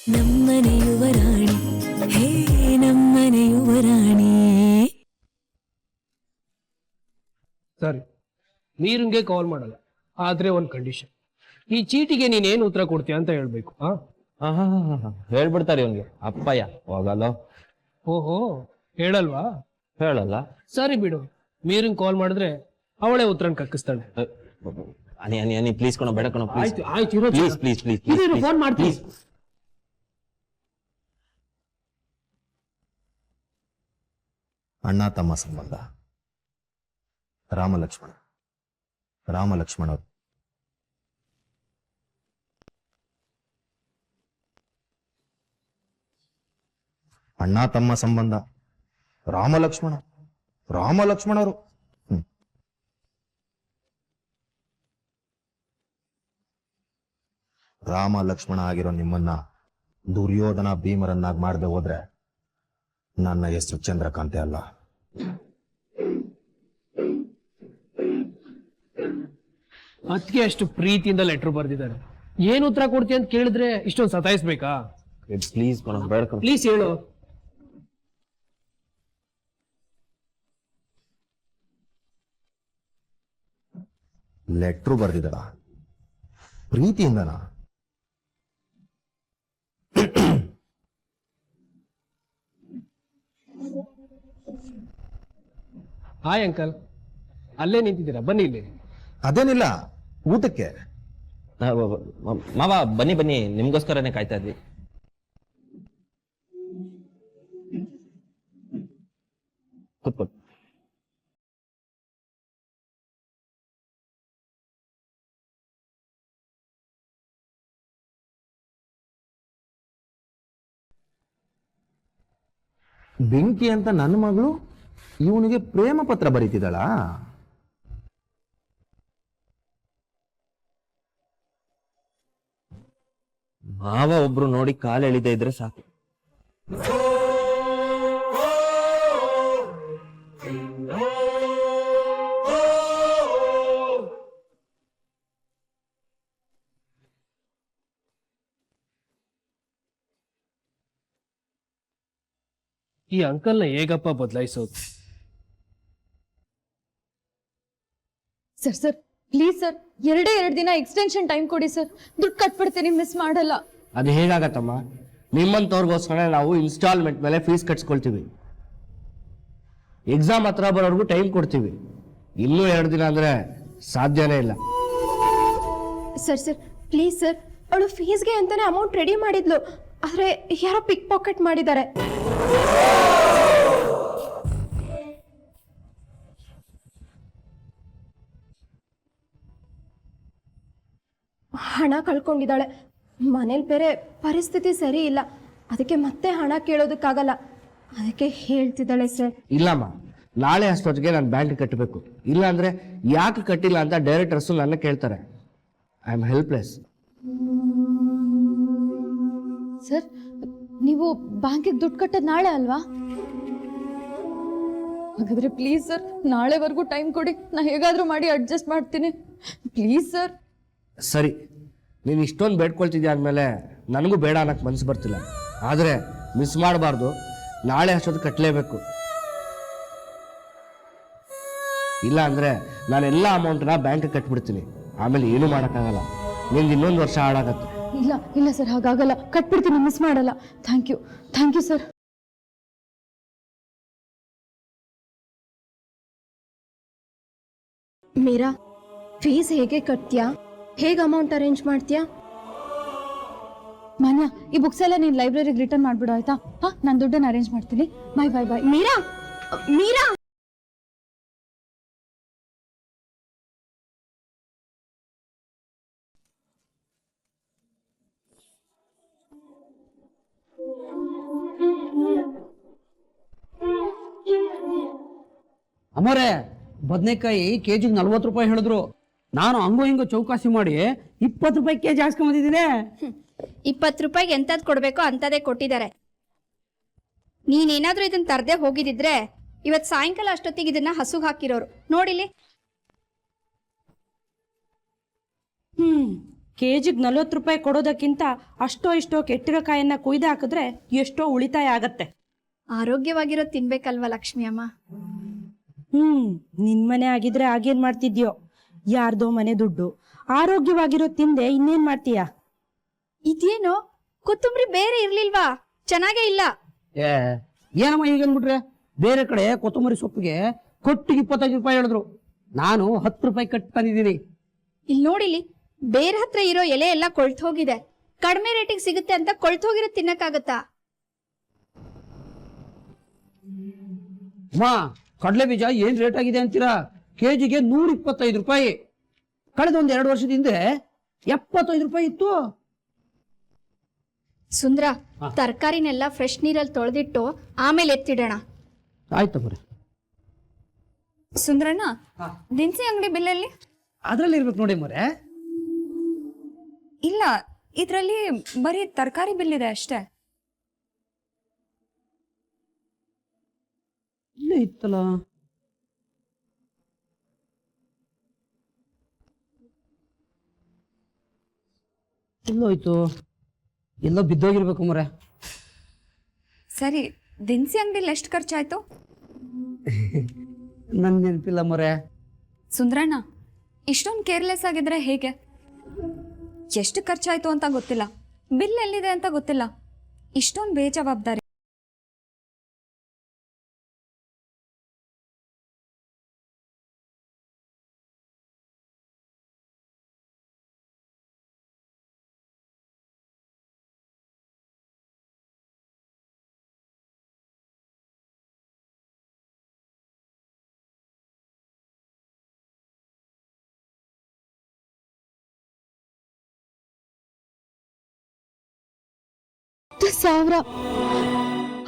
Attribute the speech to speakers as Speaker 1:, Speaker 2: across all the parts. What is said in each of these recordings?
Speaker 1: ನಮ್ಮನೆ ಯುವರಾಣಿ ಹೇ ನಮ್ಮನೆ ಯುವರಾಣಿ.
Speaker 2: ಸರಿ, ನೀರಂಗೆ ಕಾಲ್ ಮಾಡಲ್ಲ, ಆದ್ರೆ ಒಂದು ಕಂಡೀಷನ್. ಈ ಚೀಟಿಗೆ ನೀನೇನು ಉತ್ತರ ಕೊಡ್ತೀಯ ಅಂತ ಹೇಳ್ಬೇಕು.
Speaker 3: ಹೇಳ್ಬಿಡ್ತಾರೆ ಇವನ್ಗೆ ಅಪ್ಪಯ್ಯ ಹೋಗಲ್ಲ.
Speaker 2: ಓಹೋ, ಹೇಳಲ್ವಾ?
Speaker 3: ಹೇಳಲ್ಲ.
Speaker 2: ಸರಿ ಬಿಡು, ಮೀರಂಗ್ ಕಾಲ್ ಮಾಡಿದ್ರೆ ಅವಳೇ ಉತ್ತರನ್ ಕಕ್ಕಿಸ್ತಾಳೆ.
Speaker 3: ಅನಿ ಅನಿ ಅನಿ ಪ್ಲೀಸ್ ಕಣೋ, ಬೇಡ ಕಣೋ,
Speaker 2: ಆಯ್ತು ಆಯ್ತು, ಇರೋ
Speaker 3: ಪ್ಲೀಸ್ ಪ್ಲೀಸ್ ಪ್ಲೀಸ್
Speaker 2: ಫೋನ್ ಮಾಡ್ತೀನಿ.
Speaker 4: ಅಣ್ಣ ತಮ್ಮ ಸಂಬಂಧ, ರಾಮಲಕ್ಷ್ಮಣ ಅವರು. ಅಣ್ಣ ತಮ್ಮ ಸಂಬಂಧ, ರಾಮಲಕ್ಷ್ಮಣರು. ರಾಮ ಲಕ್ಷ್ಮಣ ಆಗಿರೋ ನಿಮ್ಮನ್ನ ದುರ್ಯೋಧನ ಭೀಮರನ್ನಾಗಿ ಮಾಡದೆ ಹೋದ್ರೆ ನನ್ನ ಹೆಸರು ಚಂದ್ರಕಾಂತೆ ಅಲ್ಲ.
Speaker 2: ಅದಕ್ಕೆ ಅಷ್ಟು ಪ್ರೀತಿಯಿಂದ ಲೆಟರ್ ಬರ್ದಿದ್ದಾರೆ. ಏನ್ ಉತ್ತರ ಕೊಡ್ತೀಯ ಅಂತ ಕೇಳಿದ್ರೆ ಇಷ್ಟೊಂದು ಸತಾಯಿಸ್ಬೇಕಾ?
Speaker 3: ಪ್ಲೀಸ್ ಕಣೋ, ಬೇಡ ಕಣೋ,
Speaker 2: ಪ್ಲೀಸ್ ಹೇಳು.
Speaker 4: ಲೆಟ್ರು ಬರ್ದಿದ್ದಾಳ ಪ್ರೀತಿಯಿಂದನಾ?
Speaker 2: ಹಾಯ್ ಅಂಕಲ್, ಅಲ್ಲೇ ನಿಂತಿದ್ದೀರಾ, ಬನ್ನಿ ಇಲ್ಲಿ.
Speaker 4: ಅದೇನಿಲ್ಲ, ಊಟಕ್ಕೆ.
Speaker 3: ಮಾವ ಬನ್ನಿ ಬನ್ನಿ, ನಿಮ್ಗೋಸ್ಕರನೇ ಕಾಯ್ತಾ ಇದ್ವಿ. ಕೂತ್ಕೊಳ್ಳಿ.
Speaker 4: ಬೆಂಕಿ ಅಂತ ನನ್ನ ಮಗಳು ಇವನಿಗೆ ಪ್ರೇಮ ಪತ್ರ ಬರೀತಿದ್ದಾಳ.
Speaker 3: ಮಾವ ಒಬ್ರು ನೋಡಿ ಕಾಲು ಎಳಿದೇ ಇದ್ರೆ ಸಾಕು.
Speaker 2: ಈ ಅಂಕಲ್ನ ಹೇಗಪ್ಪ ಬದಲಾಯಿಸೋದು?
Speaker 5: ಸರ್ ಸರ್ ಪ್ಲೀಸ್ ಸರ್, 2 ದಿನ ಎಕ್ಸ್ಟೆನ್ಷನ್ ಟೈಮ್ ಕೊಡಿ ಸರ್, ದುಡ್ಡು ಕಟ್ಬಿಡ್ತೀನಿ, ಮಿಸ್ ಮಾಡಲ್ಲ.
Speaker 2: ಅದು ಹೇಗಾಗತ್ತಮ್ಮ? ನಿಮ್ಮಂತವ್ರಿಗೋಸ್ಕರ ನಾವು ಇನ್ಸ್ಟಾಲ್ಮೆಂಟ್ ಮೇಲೆ ಫೀಸ್ ಕಟ್ಸ್ಕೊಳ್ತೀವಿ. ಎಕ್ಸಾಮ್ ಹತ್ರ ಬರೋರ್ಗು ಟೈಮ್ ಕೊಡ್ತೀವಿ. ಇನ್ನೂ 2 ದಿನ ಅಂದ್ರೆ ಸಾಧ್ಯನೇ ಇಲ್ಲ.
Speaker 5: ಸರ್ ಸರ್ ಪ್ಲೀಸ್ ಸರ್, ಅವಳು ಫೀಸ್ಗೆ ಅಂತಾನೆ ಅಮೌಂಟ್ ರೆಡಿ ಮಾಡಿದ್ಲು, ಆದ್ರೆ ಯಾರೋ ಪಿಕ್ ಪಾಕೆಟ್ ಮಾಡಿದ್ದಾರೆ. ಹಣ ಕಳ್ಕೊಂಡಿದ್ದಾಳೆ. ಮನೇಲಿ ಬೇರೆ ಪರಿಸ್ಥಿತಿ ಸರಿ ಇಲ್ಲ, ಅದಕ್ಕೆ ಮತ್ತೆ ಹಣ ಕೇಳೋದಕ್ಕಾಗಲ್ಲ, ಅದಕ್ಕೆ ಹೇಳ್ತಿದ್ದಾಳೆ ಸರ್.
Speaker 2: ಇಲ್ಲಮ್ಮ, ನಾಳೆ ಅಷ್ಟೊತ್ತಿಗೆ ನಾನು ಬ್ಯಾಂಕ್ ಕಟ್ಟಬೇಕು. ಇಲ್ಲ ಅಂದ್ರೆ ಯಾಕೆ ಕಟ್ಟಿಲ್ಲ ಅಂತ ಡೈರೆಕ್ಟರ್ಸ್ ನನ್ನ ಕೇಳ್ತಾರೆ. I am helpless.
Speaker 5: ಸರ್, ನೀವು ಬ್ಯಾಂಕಿಗೆ ದುಡ್ಡು ಕಟ್ಟೋದು ನಾಳೆ ಅಲ್ವಾ? ಹಾಗಾದ್ರೆ ಪ್ಲೀಸ್ ಸರ್, ನಾಳೆವರೆಗೂ ಟೈಮ್ ಕೊಡಿ, ನಾ ಹೇಗಾದ್ರೂ ಮಾಡಿ ಅಡ್ಜಸ್ಟ್ ಮಾಡ್ತೀನಿ, ಪ್ಲೀಸ್ ಸರ್.
Speaker 2: ಸರಿ, ನೀನು ಇಷ್ಟೊಂದು ಬೇಡ್ಕೊಳ್ತಿದ್ಯಾ ಅಂದಮೇಲೆ ನನಗೂ ಬೇಡ ಅನ್ನಕ್ಕೆ ಮನಸ್ಸು ಬರ್ತಿಲ್ಲ. ಆದರೆ ಮಿಸ್ ಮಾಡಬಾರ್ದು, ನಾಳೆ ಅಷ್ಟೊತ್ತು ಕಟ್ಟಲೇಬೇಕು. ಇಲ್ಲ ಅಂದರೆ ನಾನೆಲ್ಲ ಅಮೌಂಟನ್ನ ಬ್ಯಾಂಕಿಗೆ ಕಟ್ಬಿಡ್ತೀನಿ, ಆಮೇಲೆ ಏನೂ ಮಾಡೋಕ್ಕಾಗಲ್ಲ. ನಿಂದು ಇನ್ನೊಂದು ವರ್ಷ ಹಾಳಾಗತ್ತೆ.
Speaker 5: ಇಲ್ಲ ಇಲ್ಲ ಸರ್, ಹಾಗಾಗಲ್ಲ, ಕಟ್ಬಿಡ್ತೀನಿ, ಮಿಸ್ ಮಾಡಲ್ಲ. Thank you sir. Meera, fees ಹೇಗೆ ಕಟ್ತೀಯಾ? ಹೇಗೆ ಅಮೌಂಟ್ ಅರೇಂಜ್ ಮಾಡ್ತೀಯಾ? ಮಾನ್ಯ, ಈ ಬುಕ್ಸ್ ಎಲ್ಲ ನೀನು ಲೈಬ್ರರಿಗೆ ರಿಟರ್ನ್ ಮಾಡ್ಬಿಡು ಆಯ್ತಾ? ನಾನು ದುಡ್ಡನ್ನು ಅರೇಂಜ್ ಮಾಡ್ತೀನಿ. ಬಾಯ್ ಬಾಯ್ ಬಾಯ್. ಮೀರಾ ಮೀರಾ
Speaker 6: ಅಮೋರೆ, ಬದನೆಕಾಯಿ ಕೆಜಿಗೆ 40 ರೂಪಾಯಿ ಹೇಳಿದ್ರು. ನಾನು ಹಂಗೋ ಹಿಂಗೋ ಚೌಕಾಸಿ ಮಾಡಿ 20 ರೂಪಾಯಿ ಕೆಜಿ ಹಾಕ್ಸ್ಕೊಂಬಂದಿದ್ದೀನಿ.
Speaker 7: 20 ರೂಪಾಯಿಗೆ ಎಂತದ್ ಕೊಡ್ಬೇಕೋ ಅಂತದೇ ಕೊಟ್ಟಿದ್ದಾರೆ. ನೀನೇನಾದ್ರೂ ಇದನ್ನ ತರದೆ ಹೋಗಿದಿದ್ರೆ ಇವತ್ ಸಾಯಂಕಾಲ ಅಷ್ಟೊತ್ತಿಗೆ ಇದನ್ನ ಹಸುಗ್ ಹಾಕಿರೋರು. ನೋಡಿಲಿ.
Speaker 8: ಕೆಜಿಗೆ 40 ರೂಪಾಯಿ ಕೊಡೋದಕ್ಕಿಂತ ಅಷ್ಟೋ ಇಷ್ಟೋ ಕೆಟ್ಟಿರೋ ಕಾಯನ್ನ ಕುಯ್ದು ಹಾಕಿದ್ರೆ ಎಷ್ಟೋ ಉಳಿತಾಯ ಆಗತ್ತೆ.
Speaker 7: ಆರೋಗ್ಯವಾಗಿರೋ ತಿನ್ಬೇಕಲ್ವಾ ಲಕ್ಷ್ಮಿ ಅಮ್ಮ?
Speaker 8: ನಿನ್ ಮನೆ ಆಗಿದ್ರೆ ಆಗೇನ್ ಮಾಡ್ತಿದ್ಯೋ? ಯಾರ್ದೋ ಮನೆ ದುಡ್ಡು ಆರೋಗ್ಯವಾಗಿರೋ ತಿಂದೆ ಇನ್ನೇನ್ ಮಾಡ್ತೀಯ?
Speaker 7: ಇದೇನೋ ಕೊತ್ತಂಬರಿ ಬೇರೆ ಇರ್ಲಿಲ್ವಾ? ಚೆನ್ನಾಗೇ ಇಲ್ಲ.
Speaker 6: ಏನಮ್ಮ ಈಗ ಅಂದ್ಬಿಟ್ರೆ? ಬೇರೆ ಕಡೆ ಕೊತ್ತಂಬರಿ ಸೊಪ್ಪಿಗೆ ಕೊಟ್ಟಿಗೆ 25 ರೂಪಾಯಿ ಹೇಳಿದ್ರು, ನಾನು 10 ರೂಪಾಯಿ ಕಟ್ ತಂದಿದ್ದೀನಿ.
Speaker 7: ಇಲ್ಲಿ ನೋಡಿಲಿ, ಬೇರೆ ಹತ್ರ ಇರೋ ಎಲೆ ಎಲ್ಲ ಕೊಳ್ತು ಹೋಗಿದೆ. ಕಡಿಮೆ ರೇಟಿಗೆ ಸಿಗುತ್ತೆ ಅಂತ ಕೊಳ್ತು ಹೋಗಿರೋ ತಿನ್ನಕ್ಕಾಗತ್ತಾ?
Speaker 6: ಮಾ, ಕಡಲೆ ಬೀಜ ಏನ್ ರೇಟ್ ಆಗಿದೆ ಅಂತೀರಾ? ಕೆಜಿಗೆ 125 ರೂಪಾಯಿ. ಕಳೆದ 1-2 ವರ್ಷದ ಹಿಂದೆ 75 ರೂಪಾಯಿ ಇತ್ತು.
Speaker 7: ಸುಂದ್ರ, ತರಕಾರಿನೆಲ್ಲ ಫ್ರೆಶ್ ನೀರಲ್ಲಿ ತೊಳೆದಿಟ್ಟು ಆಮೇಲೆ ಎತ್ತಿಡೋಣ.
Speaker 6: ಆಯ್ತಮ್ಮರೆ.
Speaker 9: ಸುಂದ್ರಣ್ಣ, ದಿನಸಿ ಅಂಗಡಿ ಬಿಲ್ಲಲ್ಲಿ
Speaker 6: ಅದ್ರಲ್ಲಿ ಇರ್ಬೇಕು ನೋಡಿ ಮರೆ.
Speaker 9: ಇಲ್ಲ, ಇದರಲ್ಲಿ ಬರೀ ತರಕಾರಿ ಬಿಲ್ ಇದೆ ಅಷ್ಟೇ.
Speaker 6: ಇಲ್ಲೇ ಇತ್ತಲ್ಲ. ಎಲ್ಲೋಯ್ತು? ಎಲ್ಲೋ ಬಿದ್ದೋಗಿರ್ಬೇಕು ಮರೆ.
Speaker 9: ಸರಿ, ದಿನಸಿ ಅಂಗಡಿಲಿ ಎಷ್ಟು ಖರ್ಚಾಯ್ತು?
Speaker 6: ನನ್ ನೆನಪಿಲ್ಲ ಮರೆ.
Speaker 9: ಸುಂದ್ರಣ್ಣ, ಇಷ್ಟೊಂದು ಕೇರ್ಲೆಸ್ ಆಗಿದ್ರೆ ಹೇಗೆ? ಎಷ್ಟು ಖರ್ಚಾಯ್ತು ಅಂತ ಗೊತ್ತಿಲ್ಲ, ಬಿಲ್ ಎಲ್ಲಿದೆ ಅಂತ ಗೊತ್ತಿಲ್ಲ, ಇಷ್ಟೊಂದು ಬೇಜವಾಬ್ದಾರಿ.
Speaker 5: ಸಾವಿರ,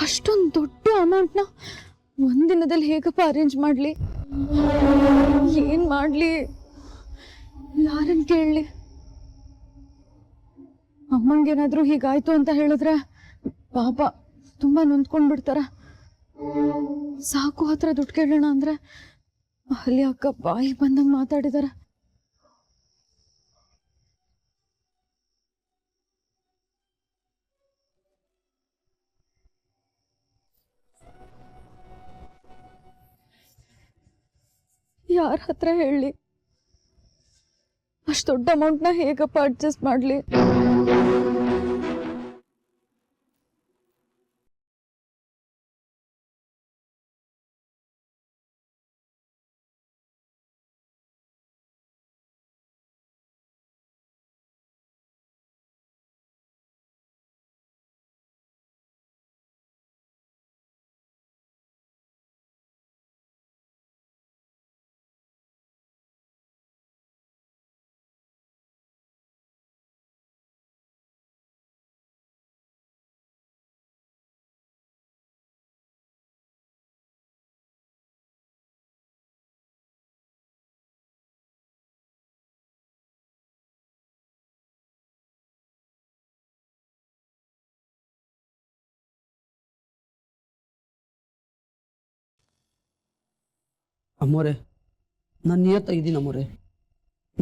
Speaker 5: ಅಷ್ಟೊಂದು ದೊಡ್ಡ ಅಮೌಂಟ್ನ ಒಂದಿನದಲ್ಲಿ ಹೇಗಪ್ಪ ಅರೇಂಜ್ ಮಾಡಲಿ? ಏನ್ ಮಾಡಲಿ? ಯಾರನ್ನು ಕೇಳಲಿ? ಅಮ್ಮಂಗೇನಾದ್ರೂ ಹೀಗಾಯ್ತು ಅಂತ ಹೇಳಿದ್ರೆ ಪಾಪ ತುಂಬಾ ನೊಂದ್ಕೊಂಡ್ಬಿಡ್ತಾರ. ಸಾಕು ಹತ್ರ ದುಡ್ಡು ಕೇಳೋಣ ಅಂದ್ರೆ ಅಲ್ಲಿ ಅಕ್ಕ ಬಾಯಿ ಬಂದಂಗೆ ಮಾತಾಡಿದಾರೆ. ಯಾರ ಹತ್ರ ಹೇಳಿ? ಅಷ್ಟು ದೊಡ್ಡ ಅಮೌಂಟ್ನ ಹೇಗಪ್ಪ ಅಡ್ಜಸ್ಟ್ ಮಾಡಲಿ?
Speaker 6: ಅಮ್ಮೋರೆ, ನಾನು ನಿಯತ್ತಾಗಿದ್ದೀನಿ ಅಮ್ಮೋರೆ.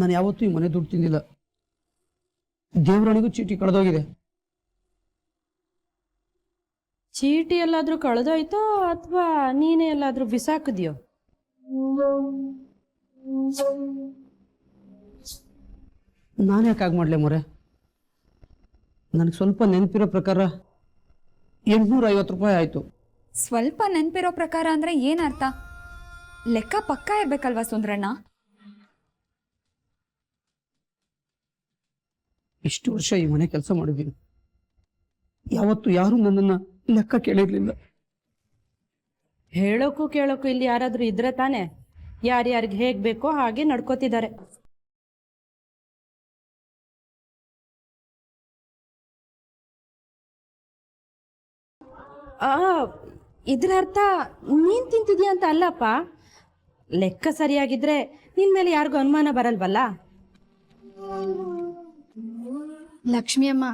Speaker 6: ನಾನು ಯಾವತ್ತೂ ಈ ಮನೆ ದುಡ್ಡು ತಿಂದಿಲ್ಲ. ದೇವರಣಿಗೂ ಚೀಟಿ ಕಳೆದೋಗಿದೆ.
Speaker 8: ಚೀಟಿ ಎಲ್ಲಾದ್ರೂ ಕಳೆದೋಯ್ತೋ ಅಥವಾ ನೀನೇ ಎಲ್ಲಾದ್ರೂ ಬಿಸಾಕಿದ್ಯೋ?
Speaker 6: ನಾನು ಯಾಕೆ ಆಗ ಮಾಡಲೆ ಮೊರೆ? ನನಗೆ ಸ್ವಲ್ಪ ನೆನಪಿರೋ ಪ್ರಕಾರ 850 ರೂಪಾಯಿ ಆಯಿತು.
Speaker 9: ಸ್ವಲ್ಪ ನೆನಪಿರೋ ಪ್ರಕಾರ ಅಂದ್ರೆ ಏನರ್ಥ? ಲೆಕ್ಕ ಪಕ್ಕ ಇರ್ಬೇಕಲ್ವಾ ಸುಂದ್ರಣ್ಣ?
Speaker 6: ಇಷ್ಟು ವರ್ಷ ಈ ಮನೆ ಕೆಲಸ ಮಾಡಿದ್ದೀನಿ, ಯಾವತ್ತು ಯಾರು ನನ್ನನ್ನು ಲೆಕ್ಕ ಕೇಳಿರ್ಲಿಲ್ಲ.
Speaker 8: ಹೇಳೋಕ್ಕೂ ಕೇಳೋಕ್ಕೂ ಇಲ್ಲಿ ಯಾರಾದ್ರೂ ಇದ್ರೆ ತಾನೆ ಯಾರ್ಯಾರಿಗೆ ಹೇಗ್ ಬೇಕೋ ಹಾಗೆ ನಡ್ಕೋತಿದ್ದಾರೆ. ಇದ್ರ ಅರ್ಥ ನೀನ್ ತಿಂತಿದ್ಯಾ ಅಂತ ಅಲ್ಲಪ್ಪ. ಲೆಕ್ಕ ಸರಿಯಾಗಿದ್ರೆ ನಿನ್ ಮೇಲೆ ಯಾರಿಗೂ ಅನುಮಾನ ಬರಲ್ವಲ್ಲ.
Speaker 7: ಲಕ್ಷ್ಮಿ ಅಮ್ಮ,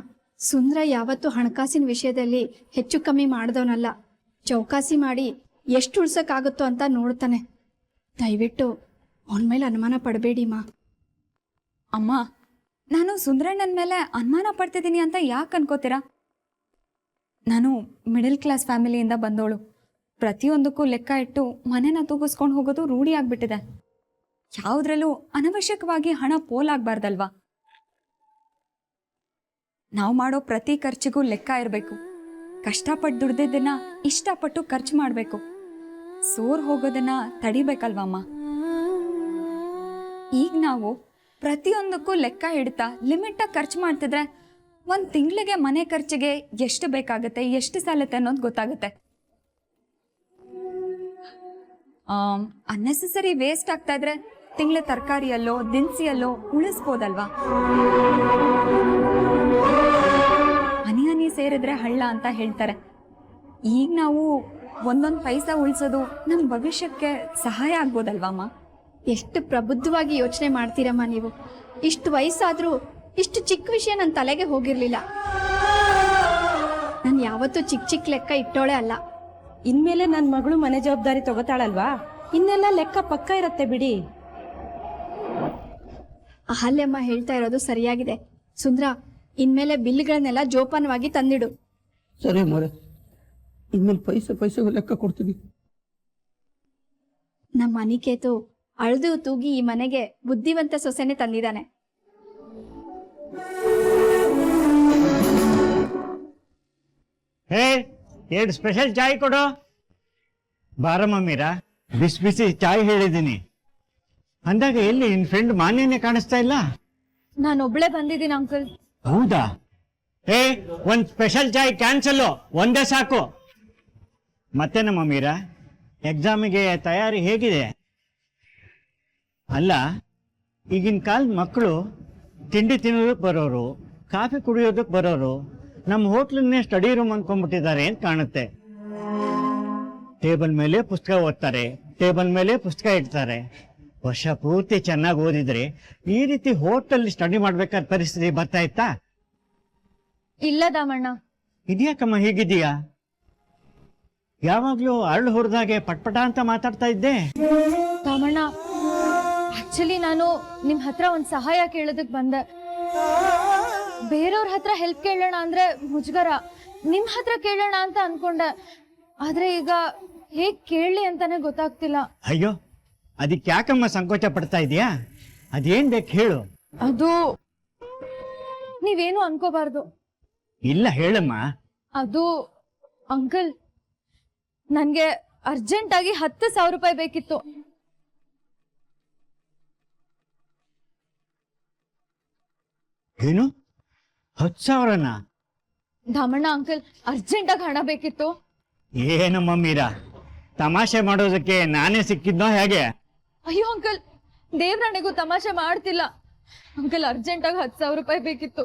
Speaker 7: ಸುಂದ್ರ ಯಾವತ್ತೂ ಹಣಕಾಸಿನ ವಿಷಯದಲ್ಲಿ ಹೆಚ್ಚು ಕಮ್ಮಿ ಮಾಡಿದವನಲ್ಲ. ಚೌಕಾಸಿ ಮಾಡಿ ಎಷ್ಟು ಉಳ್ಸಕ್ಕಾಗುತ್ತೋ ಅಂತ ನೋಡ್ತಾನೆ. ದಯವಿಟ್ಟು ಅವನ ಮೇಲೆ ಅನುಮಾನ ಪಡಬೇಡಿಮ್ಮ.
Speaker 9: ಅಮ್ಮ, ನಾನು ಸುಂದರಣ್ಣನ ಮೇಲೆ ಅನುಮಾನ ಪಡ್ತಿದ್ದೀನಿ ಅಂತ ಯಾಕೆ ಅನ್ಕೋತೀರಾ? ನಾನು ಮಿಡಲ್ ಕ್ಲಾಸ್ ಫ್ಯಾಮಿಲಿಯಿಂದ ಬಂದವಳು. ಪ್ರತಿಯೊಂದಕ್ಕೂ ಲೆಕ್ಕ ಇಟ್ಟು ಮನೆನ ತೂಗಿಸ್ಕೊಂಡು ಹೋಗೋದು ರೂಢಿ ಆಗ್ಬಿಟ್ಟಿದೆ. ಯಾವುದ್ರಲ್ಲೂ ಅನವಶ್ಯಕವಾಗಿ ಹಣ ಪೋಲಾಗಬಾರ್ದಲ್ವಾ? ನಾವು ಮಾಡೋ ಪ್ರತಿ ಖರ್ಚಿಗೂ ಲೆಕ್ಕ ಇರಬೇಕು. ಕಷ್ಟಪಟ್ಟು ದುಡ್ದಿದ್ದನ್ನ ಇಷ್ಟಪಟ್ಟು ಖರ್ಚು ಮಾಡಬೇಕು. ಸೋರ್ ಹೋಗೋದನ್ನ ತಡಿಬೇಕಲ್ವಮ್ಮ? ಈಗ ನಾವು ಪ್ರತಿಯೊಂದಕ್ಕೂ ಲೆಕ್ಕ ಇಡ್ತಾ ಲಿಮಿಟಾಗಿ ಖರ್ಚು ಮಾಡ್ತಿದ್ರೆ ಒಂದು ತಿಂಗಳಿಗೆ ಮನೆ ಖರ್ಚಿಗೆ ಎಷ್ಟು ಬೇಕಾಗುತ್ತೆ, ಎಷ್ಟು ಸಾಲತ್ತೆ ಅನ್ನೋದು ಗೊತ್ತಾಗುತ್ತೆ. ಅನ್ನೆಸೆಸರಿ ವೇಸ್ಟ್ ಆಗ್ತಾ ಇದ್ರೆ ತಿಂಗಳ ತರಕಾರಿಯಲ್ಲೋ ದಿನಸಿಯಲ್ಲೋ ಉಳಿಸ್ಬೋದಲ್ವಾ? ಹನಿ ಹನಿ ಸೇರಿದ್ರೆ ಹಳ್ಳ ಅಂತ ಹೇಳ್ತಾರೆ. ಈಗ ನಾವು ಒಂದೊಂದು ಪೈಸಾ ಉಳಿಸೋದು ನಮ್ಮ ಭವಿಷ್ಯಕ್ಕೆ ಸಹಾಯ ಆಗ್ಬೋದಲ್ವಮ್ಮ?
Speaker 7: ಎಷ್ಟು ಪ್ರಬುದ್ಧವಾಗಿ ಯೋಚನೆ ಮಾಡ್ತೀರಮ್ಮ ನೀವು. ಇಷ್ಟು ವಯಸ್ಸಾದ್ರೂ ಇಷ್ಟು ಚಿಕ್ಕ ವಿಷಯ ನನ್ನ ತಲೆಗೆ ಹೋಗಿರ್ಲಿಲ್ಲ. ನಾನು ಯಾವತ್ತೂ ಚಿಕ್ಕ ಚಿಕ್ಕ ಲೆಕ್ಕ ಇಟ್ಟೋಳೆ ಅಲ್ಲ.
Speaker 8: ಇನ್ಮೇಲೆ ನನ್ನ ಮಗಳು ಮನೆ ಜವಾಬ್ದಾರಿ ತಗೋತಾಳಲ್ವಾ, ಇನ್ನೆಲ್ಲ ಲೆಕ್ಕ ಪಕ್ಕ ಇರತ್ತೆ ಬಿಡಿ.
Speaker 7: ಅಹಲ್ಯಮ್ಮ ಹೇಳ್ತಾ ಇರೋದು ಸರಿಯಾಗಿದೆ. ಸುಂದ್ರ, ಇನ್ಮೇಲೆ ಬಿಲ್ಗಳನ್ನೆಲ್ಲ ಜೋಪಾನವಾಗಿ ತಂದಿಡು.
Speaker 6: ಸರಿ ಮೊರೆ, ಇನ್ಮೇಲೆ ಪೈಸೆಗೂ ಲೆಕ್ಕ ಕೊಡ್ತೀನಿ.
Speaker 7: ನಮ್ಮ ಅನಿಕೇತು ಅಳ್ದು ತೂಗಿ ಈ ಮನೆಗೆ ಬುದ್ಧಿವಂತ ಸೊಸೆನೆ ತಂದಿದ್ದಾನೆ.
Speaker 10: ಹೇ, 2 ಸ್ಪೆಷಲ್ ಚಾಯ್ ಕೊಡು. ಬಾರಮ್ಮ ಮೀರಾ, ಬಿಸಿ ಬಿಸಿ ಚಾಯ್ ಹೇಳಿದ್ದೀನಿ ಅಂದಾಗ ಎಲ್ಲಿ ನಿನ್ ಫ್ರೆಂಡ್ ಮಾನ್ಯನೇ ಕಾಣಿಸ್ತಾ ಇಲ್ಲ?
Speaker 5: ನಾನೊಬ್ಳೆ ಬಂದಿದ್ದೀನಿ ಅಂಕಲ್.
Speaker 10: ಹೌದಾ? ಹೇ, 1 ಸ್ಪೆಷಲ್ ಚಾಯ್ ಕ್ಯಾನ್ಸಲ್ಲು, ಒಂದೇ ಸಾಕು. ಮತ್ತೆ ನಮ್ಮ ಮೀರಾ, ಎಕ್ಸಾಮಿಗೆ ತಯಾರಿ ಹೇಗಿದೆ? ಅಲ್ಲ, ಈಗಿನ ಕಾಲದ ಮಕ್ಕಳು ತಿಂಡಿ ತಿನ್ನೋದಕ್ಕೆ ಬರೋರು, ಕಾಫಿ ಕುಡಿಯೋದಕ್ಕೆ ಬರೋರು ನಮ್ಮ ಹೋಟ್ಲನ್ನೇ ಸ್ಟಡಿ ರೂಮ್ ಅನ್ಕೊಂಡ್ಬಿಟ್ಟಿದ್ದಾರೆ ಅಂತ ಕಾಣುತ್ತೆ. ಟೇಬಲ್ ಮೇಲೆ ಪುಸ್ತಕ ಓದ್ತಾರೆ, ಟೇಬಲ್ ಮೇಲೆ ಪುಸ್ತಕ ಇಡ್ತಾರೆ. ವರ್ಷ ಪೂರ್ತಿ ಚೆನ್ನಾಗಿ ಓದಿದ್ರೆ ಈ ರೀತಿ ಹೋಟೆಲ್ ಸ್ಟಡಿ ಮಾಡ್ಬೇಕಾದ ಪರಿಸ್ಥಿತಿ ಬರ್ತಾ ಇತ್ತಾ?
Speaker 5: ಇಲ್ಲ ದಾಮಣ್ಣ.
Speaker 10: ಇದ್ಯಾಕಮ್ಮ ಹೀಗಿದೀಯಾ? ಯಾವಾಗ್ಲೂ ಅರಳು ಹೊರದಾಗೆ ಪಟ್ಪಟ ಅಂತ ಮಾತಾಡ್ತಾ ಇದ್ದೆ.
Speaker 5: ದಾಮಣ್ಣ, ಆಕ್ಚುಲಿ ನಾನು ನಿಮ್ ಹತ್ರ ಒಂದ್ ಸಹಾಯ ಕೇಳೋದಕ್ ಬಂದೆ. ಬೇರೆಯವ್ರ ಹತ್ರ ಹೆಲ್ಪ್ ಕೇಳೋಣ ಅಂದ್ರೆ ಮುಜುಗರ, ನಿಮ್ ಹತ್ರ ಕೇಳೋಣ ಅಂತ ಅನ್ಕೊಂಡೆ. ಆದ್ರೆ ಈಗ ಹೇಗ್ ಕೇಳಲಿ ಅಂತಾನೆ ಗೊತ್ತಾಗ್ತಿಲ್ಲ.
Speaker 10: ಅಯ್ಯೋ, ಅದಕ್ಕೆ ಯಾಕಮ್ಮ ಸಂಕೋಚ ಪಡ್ತಾ ಇದೀಯಾ? ಅದೇನ್ ಬೇಕು ಹೇಳು.
Speaker 5: ಅದು ನೀವೇನು ಅನ್ಕೋಬಾರ್ದು.
Speaker 10: ಇಲ್ಲ, ಹೇಳಮ್ಮ.
Speaker 5: ಅದು ಅಂಕಲ್, ನನ್ಗೆ ಅರ್ಜೆಂಟ್ ಆಗಿ 10,000 ರೂಪಾಯಿ ಬೇಕಿತ್ತು.
Speaker 10: ಏನು, 10,000ನಾ?
Speaker 5: ಧಾಮಣ್ಣ ಅಂಕಲ್, ಅರ್ಜೆಂಟ್ ಆಗಿ ಹಣ ಬೇಕಿತ್ತು.
Speaker 10: ಏನಮ್ಮ ಮೀರಾ, ತಮಾಷೆ ಮಾಡೋದಕ್ಕೆ ನಾನೇ ಸಿಕ್ಕಿದ್ನೋ ಹೇಗೆ?
Speaker 5: ಅಯ್ಯೋ ಅಂಕಲ್, ದೇವ್ರಾಣೆಗೂ ತಮಾಷೆ ಮಾಡ್ತಿಲ್ಲ ಅಂಕಲ್. ಅರ್ಜೆಂಟ್ ಆಗಿ 10,000 ರೂಪಾಯಿ ಬೇಕಿತ್ತು.